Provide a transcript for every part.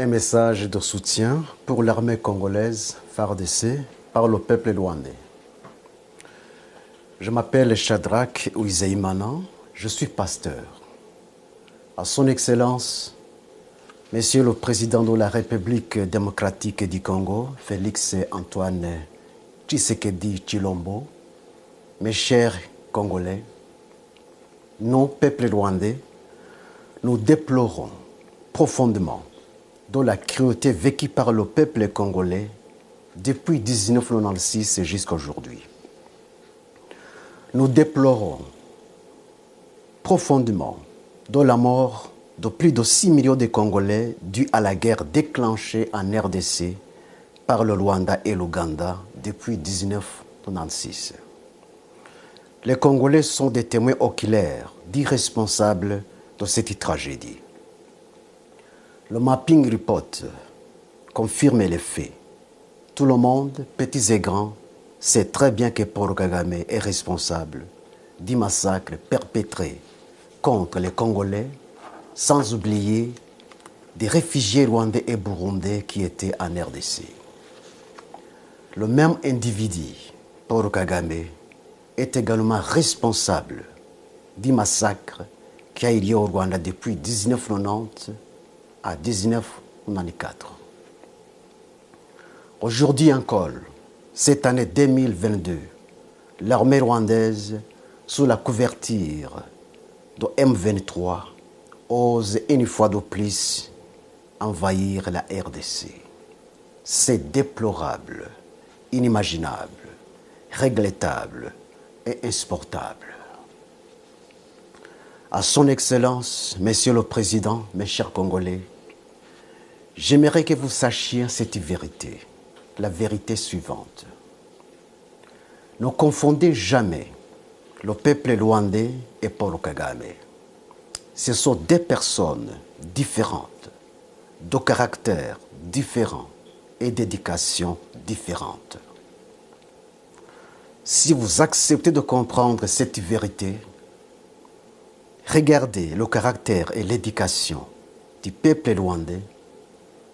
Un message de soutien pour l'armée congolaise FARDC par le peuple rwandais. Je m'appelle Shadrach Uizeimana, je suis pasteur. À son Excellence, Monsieur le Président de la République démocratique du Congo, Félix Antoine Tshisekedi Tshilombo, mes chers Congolais, nous, peuple rwandais, nous déplorons profondément de la cruauté vécue par le peuple congolais depuis 1996 jusqu'à aujourd'hui. Nous déplorons profondément de la mort de plus de 6 millions de Congolais due à la guerre déclenchée en RDC par le Rwanda et l'Ouganda depuis 1996. Les Congolais sont des témoins oculaires d'irresponsables de cette tragédie. Le mapping report confirme les faits. Tout le monde, petits et grands, sait très bien que Paul Kagame est responsable du massacre perpétré contre les Congolais, sans oublier des réfugiés rwandais et burundais qui étaient en RDC. Le même individu, Paul Kagame, est également responsable du massacre qui a eu lieu au Rwanda depuis 1990 à 1994. Aujourd'hui encore, cette année 2022, l'armée rwandaise, sous la couverture de M23, ose une fois de plus envahir la RDC. C'est déplorable, inimaginable, regrettable et insupportable. À son Excellence, Monsieur le Président, mes chers Congolais, j'aimerais que vous sachiez cette vérité, la vérité suivante. Ne confondez jamais le peuple rwandais et Paul Kagame. Ce sont deux personnes différentes, de caractères différents et d'éducation différente. Si vous acceptez de comprendre cette vérité, regardez le caractère et l'éducation du peuple rwandais,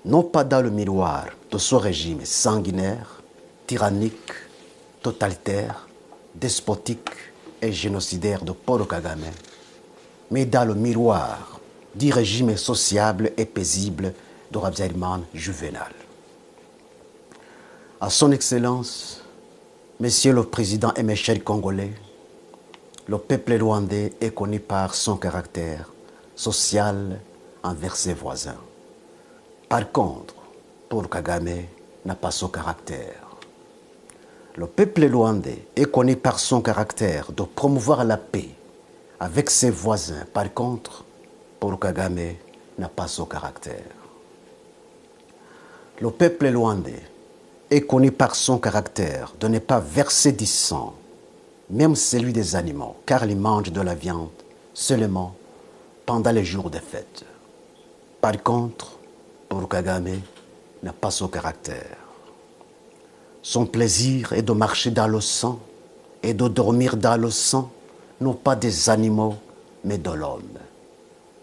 non pas dans le miroir de ce régime sanguinaire, tyrannique, totalitaire, despotique et génocidaire de Paul Kagame, mais dans le miroir du régime sociable et paisible de Habyarimana Juvenal. À son Excellence, Monsieur le Président et mes chers Congolais, le peuple rwandais est connu par son caractère social envers ses voisins. Par contre, Paul Kagame n'a pas ce caractère. Le peuple rwandais est connu par son caractère de promouvoir la paix avec ses voisins. Par contre, Paul Kagame n'a pas ce caractère. Le peuple rwandais est connu par son caractère de ne pas verser du sang, même celui des animaux, car il mange de la viande seulement pendant les jours de fête. Par contre, Paul Kagame n'a pas ce caractère. Son plaisir est de marcher dans le sang et de dormir dans le sang, non pas des animaux, mais de l'homme.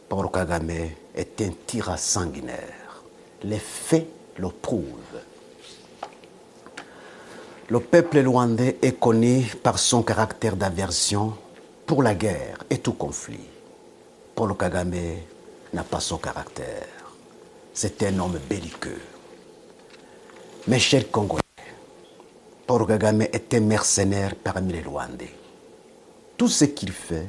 Paul Kagame est un tyran sanguinaire. Les faits le prouvent. Le peuple rwandais est connu par son caractère d'aversion pour la guerre et tout conflit. Paul Kagame n'a pas ce caractère. C'est un homme belliqueux. Mes chers Congolais, Paul Kagame est un mercenaire parmi les Rwandais. Tout ce qu'il fait,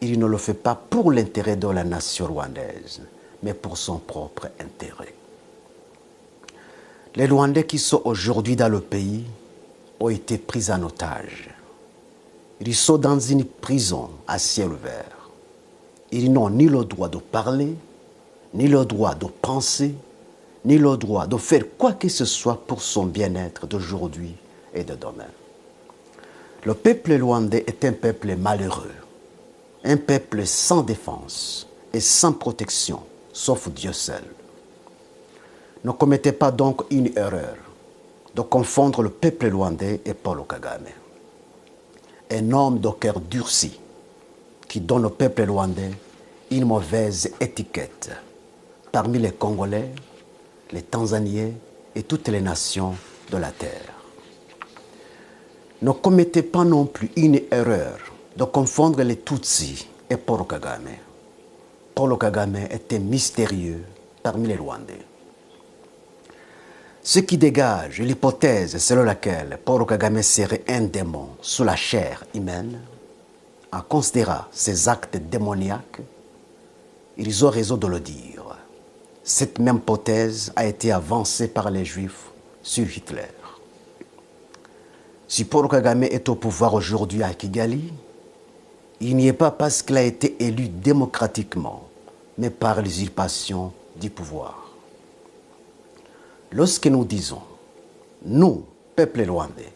il ne le fait pas pour l'intérêt de la nation rwandaise, mais pour son propre intérêt. Les Rwandais qui sont aujourd'hui dans le pays ont été pris en otage. Ils sont dans une prison à ciel ouvert. Ils n'ont ni le droit de parler, ni le droit de penser, ni le droit de faire quoi que ce soit pour son bien-être d'aujourd'hui et de demain. Le peuple rwandais est un peuple malheureux, un peuple sans défense et sans protection, sauf Dieu seul. Ne commettez pas donc une erreur de confondre le peuple rwandais et Paul Kagame. Un homme de cœur durci qui donne au peuple rwandais une mauvaise étiquette parmi les Congolais, les Tanzaniens et toutes les nations de la terre. Ne commettez pas non plus une erreur de confondre les Tutsis et Paul Kagame. Paul Kagame était mystérieux parmi les Rwandais. Ce qui dégage l'hypothèse selon laquelle Paul Kagame serait un démon sous la chair humaine, en considérant ses actes démoniaques, ils ont raison de le dire. Cette même hypothèse a été avancée par les Juifs sur Hitler. Si Paul Kagame est au pouvoir aujourd'hui à Kigali, il n'y est pas parce qu'il a été élu démocratiquement, mais par l'usurpation du pouvoir. Lorsque nous disons, nous, peuple rwandais,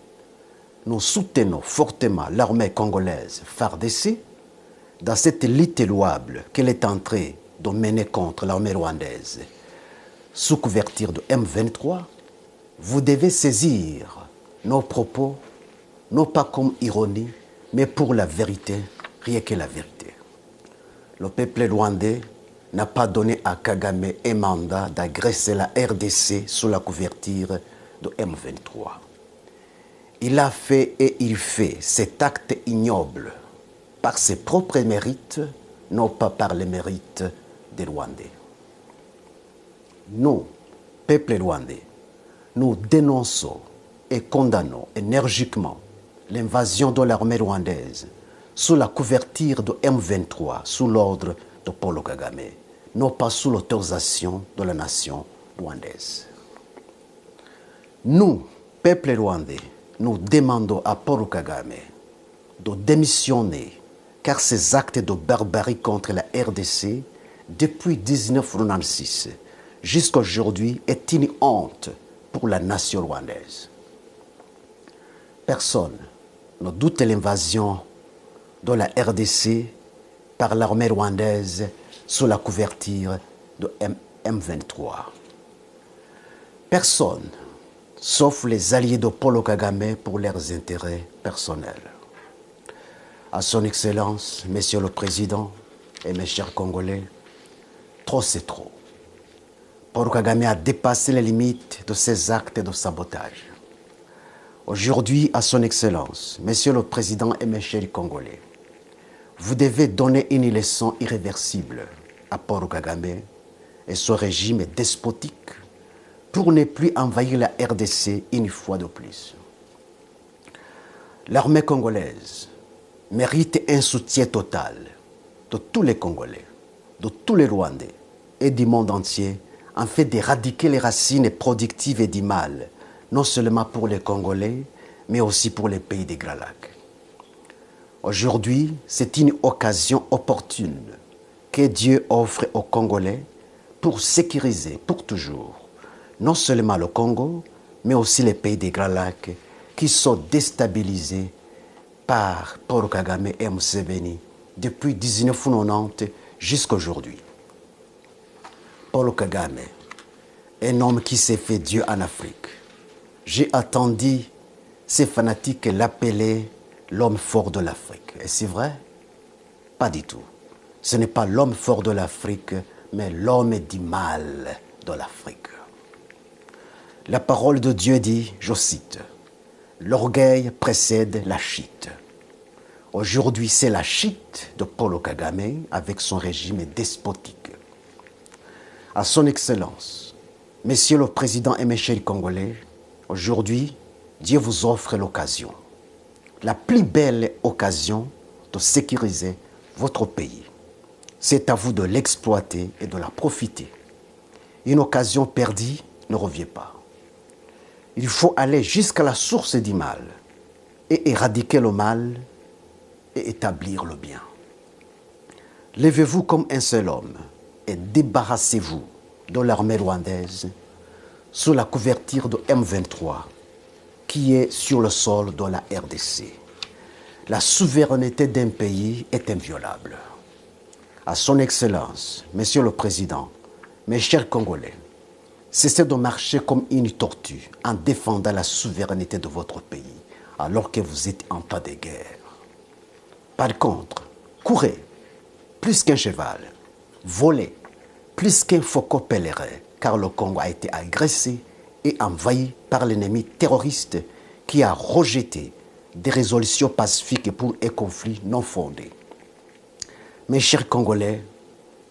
nous soutenons fortement l'armée congolaise FARDC dans cette lutte louable qu'elle est en train de mener contre l'armée rwandaise sous couverture de M23, vous devez saisir nos propos, non pas comme ironie, mais pour la vérité, rien que la vérité. Le peuple rwandais n'a pas donné à Kagame un mandat d'agresser la RDC sous la couverture de M23. Il a fait et il fait cet acte ignoble par ses propres mérites, non pas par les mérites des Rwandais. Nous, peuple rwandais, nous dénonçons et condamnons énergiquement l'invasion de l'armée rwandaise sous la couverture de M23, sous l'ordre de Paul Kagame, non pas sous l'autorisation de la nation rwandaise. Nous, peuple rwandais, nous demandons à Paul Kagame de démissionner car ces actes de barbarie contre la RDC depuis 1996 jusqu'à aujourd'hui est une honte pour la nation rwandaise. Personne ne doute l'invasion de la RDC par l'armée rwandaise sous la couverture de M23. Personne, sauf les alliés de Paul Kagame pour leurs intérêts personnels. À son Excellence, Monsieur le Président et mes chers Congolais, trop c'est trop. Paul Kagame a dépassé les limites de ses actes de sabotage. Aujourd'hui, à son Excellence, Monsieur le Président et mes chers Congolais, vous devez donner une leçon irréversible à Paul Kagame et son régime despotique pour ne plus envahir la RDC une fois de plus. L'armée congolaise mérite un soutien total de tous les Congolais, de tous les Rwandais et du monde entier afin d'éradiquer les racines productives et du mal, non seulement pour les Congolais, mais aussi pour les pays des Grands Lacs. Aujourd'hui, c'est une occasion opportune que Dieu offre aux Congolais pour sécuriser pour toujours non seulement le Congo, mais aussi les pays des Grands Lacs qui sont déstabilisés par Paul Kagame et Museveni depuis 1990 jusqu'à aujourd'hui. Paul Kagame, un homme qui s'est fait Dieu en Afrique. J'ai attendu ces fanatiques l'appeler l'homme fort de l'Afrique. Et c'est vrai? Pas du tout. Ce n'est pas l'homme fort de l'Afrique, mais l'homme du mal de l'Afrique. La parole de Dieu dit, je cite, « L'orgueil précède la chute ». Aujourd'hui, c'est la chute de Paul Kagame avec son régime despotique. À son Excellence, Monsieur le Président et mes chers Congolais, aujourd'hui, Dieu vous offre l'occasion, la plus belle occasion de sécuriser votre pays. C'est à vous de l'exploiter et de la profiter. Une occasion perdue ne revient pas. Il faut aller jusqu'à la source du mal et éradiquer le mal et établir le bien. Levez-vous comme un seul homme et débarrassez-vous de l'armée rwandaise sous la couverture de M23 qui est sur le sol de la RDC. La souveraineté d'un pays est inviolable. À son Excellence, Monsieur le Président, mes chers Congolais, cessez de marcher comme une tortue en défendant la souveraineté de votre pays alors que vous êtes en temps de guerre. Par contre, courez plus qu'un cheval, volez plus qu'un faucon pèlerin car le Congo a été agressé et envahi par l'ennemi terroriste qui a rejeté des résolutions pacifiques pour un conflit non fondé. Mes chers Congolais,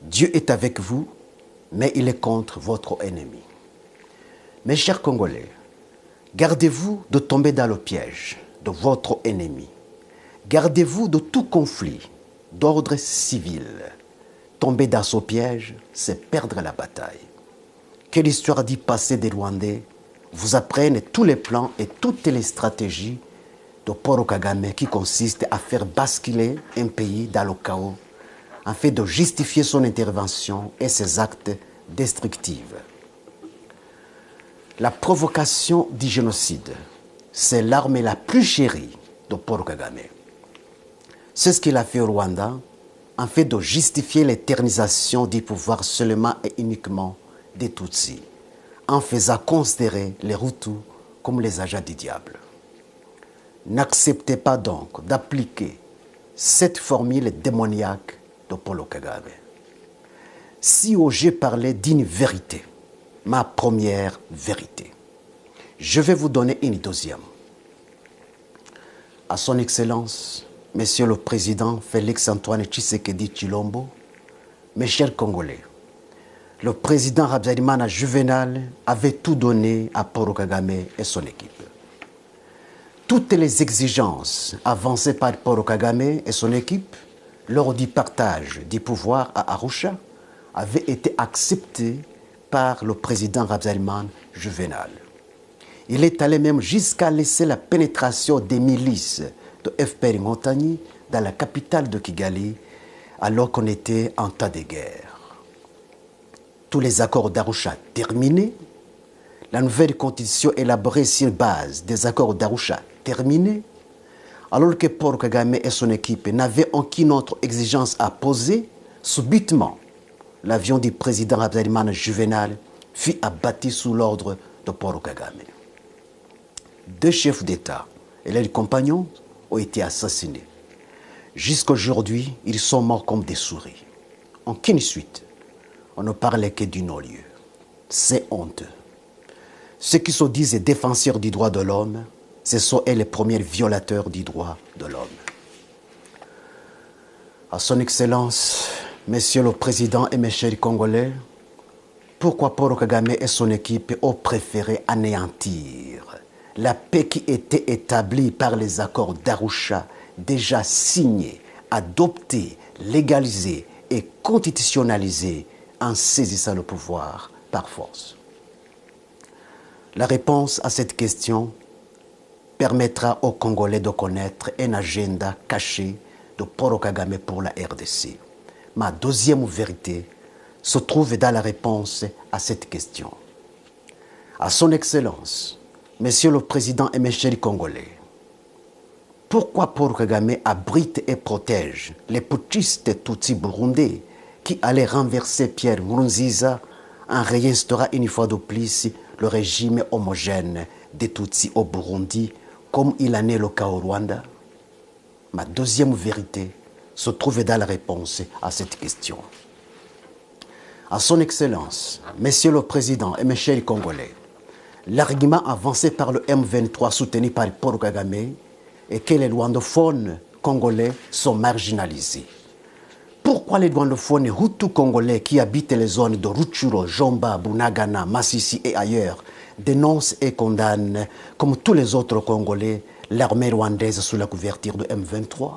Dieu est avec vous, mais il est contre votre ennemi. Mes chers Congolais, gardez-vous de tomber dans le piège de votre ennemi. Gardez-vous de tout conflit d'ordre civil. Tomber dans ce piège, c'est perdre la bataille. Que l'histoire du passé des Rwandais vous apprenne tous les plans et toutes les stratégies de Paul Kagame qui consistent à faire basculer un pays dans le chaos afin de justifier son intervention et ses actes destructifs. La provocation du génocide, c'est l'arme la plus chérie de Paul Kagame. C'est ce qu'il a fait au Rwanda afin de justifier l'éternisation du pouvoir seulement et uniquement des Tutsis, en faisant considérer les Hutus comme les agents du diable. N'acceptez pas donc d'appliquer cette formule démoniaque de Paul Kagame. Si osez parler d'une vérité, ma première vérité, je vais vous donner une deuxième. À son Excellence, Monsieur le Président Félix-Antoine Tshisekedi Tshilombo, mes chers Congolais, le président Habyarimana Juvenal avait tout donné à Paul Kagame et son équipe. Toutes les exigences avancées par Paul Kagame et son équipe lors du partage du pouvoir à Arusha avaient été acceptées par le président Habyarimana Juvenal. Il est allé même jusqu'à laisser la pénétration des milices de FPR Montagny dans la capitale de Kigali alors qu'on était en tas de guerre. Tous les accords d'Arusha terminés, la nouvelle constitution élaborée sur base des accords d'Arusha terminée, alors que Paul Kagame et son équipe n'avaient aucune autre exigence à poser, subitement, l'avion du président Habyarimana Juvenal fut abattu sous l'ordre de Paul Kagame. 2 chefs d'État et leurs compagnons ont été assassinés. Jusqu'aujourd'hui, ils sont morts comme des souris. Aucune suite. On ne parlait que du non-lieu. C'est honteux. Ceux qui se disent défenseurs du droit de l'homme, ce sont eux les premiers violateurs du droit de l'homme. À son Excellence, Monsieur le Président et mes chers Congolais, pourquoi Paul Kagame et son équipe ont préféré anéantir la paix qui était établie par les accords d'Arusha, déjà signés, adoptés, légalisés et constitutionnalisés en saisissant le pouvoir par force? La réponse à cette question permettra aux Congolais de connaître un agenda caché de Paul Kagame pour la RDC. Ma deuxième vérité se trouve dans la réponse à cette question. À son Excellence, Monsieur le Président et mes chers Congolais, pourquoi Paul Kagame abrite et protège les putschistes Tutsis burundais qui allaient renverser Pierre Nkurunziza en réinstaurant une fois de plus le régime homogène des Tutsis au Burundi, comme il en est le cas au Rwanda? Ma deuxième vérité se trouve dans la réponse à cette question. À son Excellence, Monsieur le Président et mes chers Congolais, l'argument avancé par le M23 soutenu par Paul Kagame est que les rwandophones congolais sont marginalisés. Pourquoi les rwandophones Hutus congolais qui habitent les zones de Rutshuru, Jomba, Bunagana, Massissi et ailleurs dénoncent et condamnent, comme tous les autres Congolais, l'armée rwandaise sous la couverture de M23?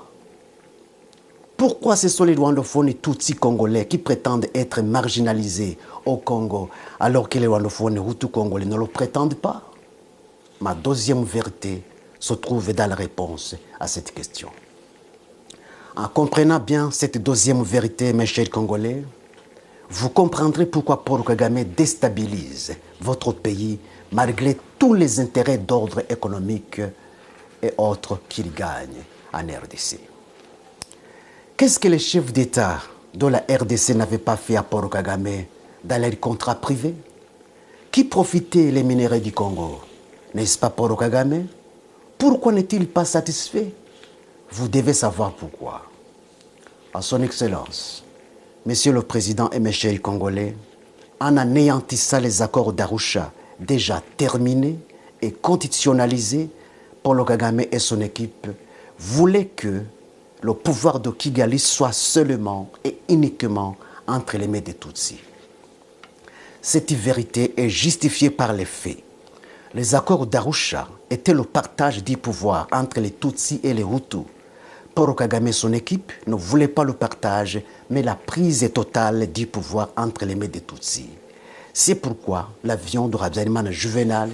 Pourquoi ce sont les rwandophones Tutsis congolais qui prétendent être marginalisés au Congo alors que les rwandophones Hutus congolais ne le prétendent pas? Ma deuxième vérité se trouve dans la réponse à cette question. En comprenant bien cette deuxième vérité, mes chers Congolais, vous comprendrez pourquoi Paul Kagame déstabilise votre pays malgré tous les intérêts d'ordre économique et autres qu'il gagne en RDC. Qu'est-ce que les chefs d'État de la RDC n'avaient pas fait à Paul Kagame dans leurs contrats privés? Qui profitait les minéraux du Congo? N'est-ce pas Paul Kagame? Pourquoi n'est-il pas satisfait? Vous devez savoir pourquoi. À son Excellence, Monsieur le Président et mes chers Congolais, en anéantissant les accords d'Arusha déjà terminés et conditionnalisés, Paul Kagame et son équipe voulaient que le pouvoir de Kigali soit seulement et uniquement entre les mains des Tutsis. Cette vérité est justifiée par les faits. Les accords d'Arusha étaient le partage du pouvoir entre les Tutsis et les Hutus. Paul Kagame et son équipe ne voulaient pas le partage, mais la prise totale du pouvoir entre les mains des Tutsis. C'est pourquoi l'avion de Habyarimana Juvenal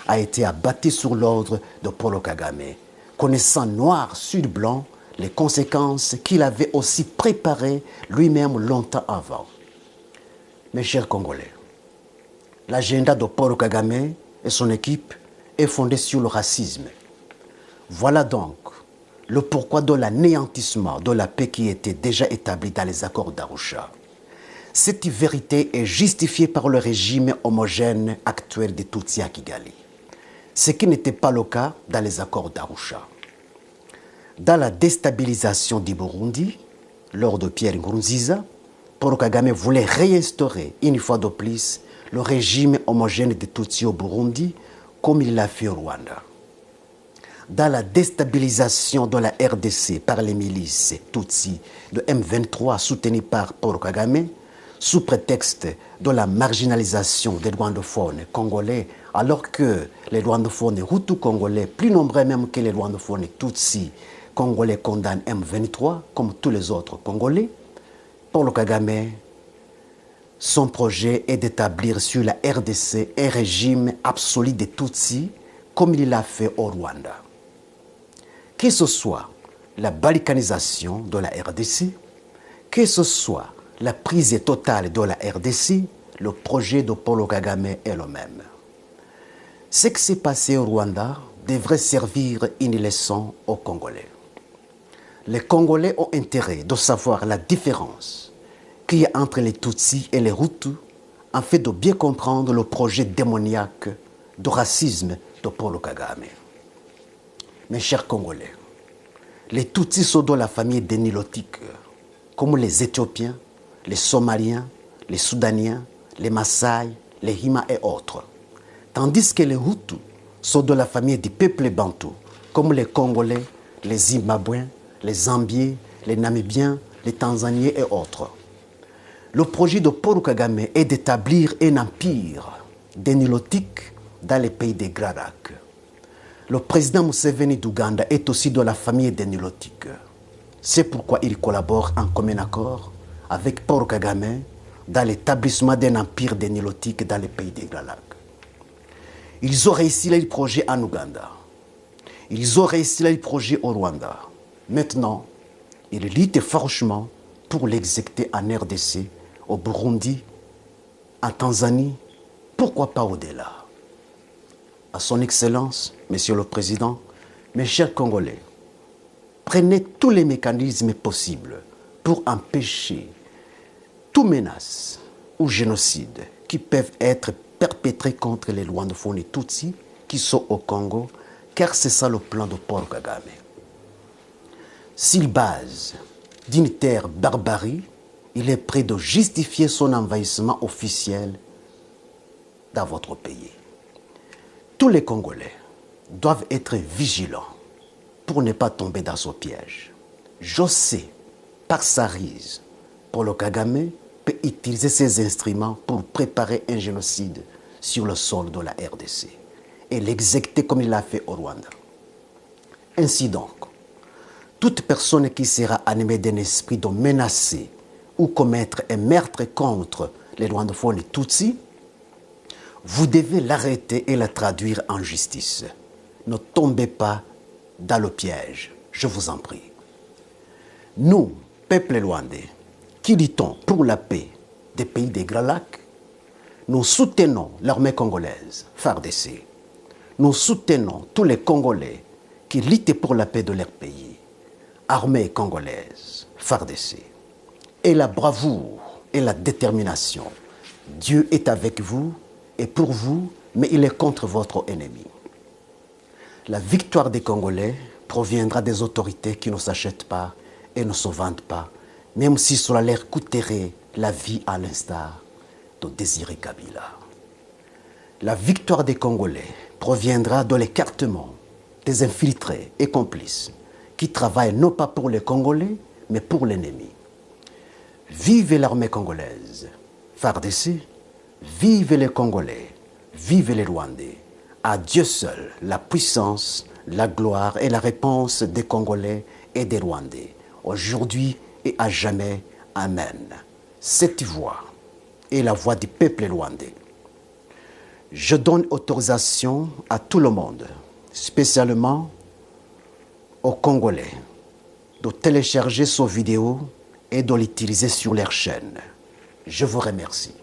a été abattu sur l'ordre de Paul Kagame, connaissant noir sur blanc les conséquences qu'il avait aussi préparées lui-même longtemps avant. Mes chers Congolais, l'agenda de Paul Kagame et son équipe est fondé sur le racisme. Voilà donc le pourquoi de l'anéantissement de la paix qui était déjà établie dans les accords d'Arusha. Cette vérité est justifiée par le régime homogène actuel des Tutsis à Kigali, ce qui n'était pas le cas dans les accords d'Arusha. Dans la déstabilisation du Burundi, lors de Pierre Nkurunziza, Paul Kagame voulait réinstaurer une fois de plus le régime homogène des Tutsis au Burundi, comme il l'a fait au Rwanda. Dans la déstabilisation de la RDC par les milices Tutsis de M23 soutenues par Paul Kagame, sous prétexte de la marginalisation des rwandophones congolais, alors que les rwandophones hutus congolais, plus nombreux même que les rwandophones tutsis congolais, condamnent M23 comme tous les autres Congolais, Paul Kagame, son projet est d'établir sur la RDC un régime absolu des Tutsis, comme il l'a fait au Rwanda. Que ce soit la balkanisation de la RDC, que ce soit la prise totale de la RDC, le projet de Paul Kagame est le même. Ce qui s'est passé au Rwanda devrait servir une leçon aux Congolais. Les Congolais ont intérêt de savoir la différence qu'il y a entre les Tutsis et les Hutus, en fait de bien comprendre le projet démoniaque de racisme de Paul Kagame. Mes chers Congolais, les Tutsis sont de la famille des Nilotiques, comme les Éthiopiens, les Somaliens, les Soudaniens, les Maasai, les Hima et autres. Tandis que les Hutus sont de la famille du peuple bantou, comme les Congolais, les Zimbabwéens, les Zambiens, les Namibiens, les Tanzaniens et autres. Le projet de Paul Kagame est d'établir un empire des Nilotiques dans les pays des Grands Lacs. Le président Museveni d'Ouganda est aussi de la famille des Nilotiques. C'est pourquoi il collabore en commun accord avec Paul Kagame dans l'établissement d'un empire des Nilotiques dans les pays des Grands Lacs. Ils ont réussi le projet en Ouganda. Ils ont réussi le projet au Rwanda. Maintenant, ils luttent farouchement pour l'exécuter en RDC, au Burundi, en Tanzanie, pourquoi pas au-delà. À son Excellence, Monsieur le Président, mes chers Congolais, prenez tous les mécanismes possibles pour empêcher toute menace ou génocide qui peuvent être perpétrés contre les Rwandophones et Tutsis qui sont au Congo, car c'est ça le plan de Paul Kagame. S'il base d'une terre barbarie, il est prêt de justifier son envahissement officiel dans votre pays. Tous les Congolais doivent être vigilants pour ne pas tomber dans ce piège. Je sais, par sa ruse, Paul Kagame peut utiliser ces instruments pour préparer un génocide sur le sol de la RDC et l'exécuter comme il l'a fait au Rwanda. Ainsi donc, toute personne qui sera animée d'un esprit de menacer ou commettre un meurtre contre les Rwandophones et Tutsis, vous devez l'arrêter et la traduire en justice. Ne tombez pas dans le piège, je vous en prie. Nous, peuple rwandais, qui luttons pour la paix des pays des Grands Lacs, nous soutenons l'armée congolaise, FARDC. Nous soutenons tous les Congolais qui luttent pour la paix de leur pays, armée congolaise, FARDC. Et la bravoure et la détermination, Dieu est avec vous et pour vous, mais il est contre votre ennemi. La victoire des Congolais proviendra des autorités qui ne s'achètent pas et ne se vendent pas, même si cela leur coûterait la vie à l'instar de Désiré Kabila. La victoire des Congolais proviendra de l'écartement des infiltrés et complices qui travaillent non pas pour les Congolais, mais pour l'ennemi. Vive l'armée congolaise, FARDC, vive les Congolais, vive les Rwandais. À Dieu seul la puissance, la gloire et la réponse des Congolais et des Rwandais, aujourd'hui et à jamais. Amen. Cette voix est la voix du peuple rwandais. Je donne autorisation à tout le monde, spécialement aux Congolais, de télécharger ces vidéos et de l'utiliser sur leur chaîne. Je vous remercie.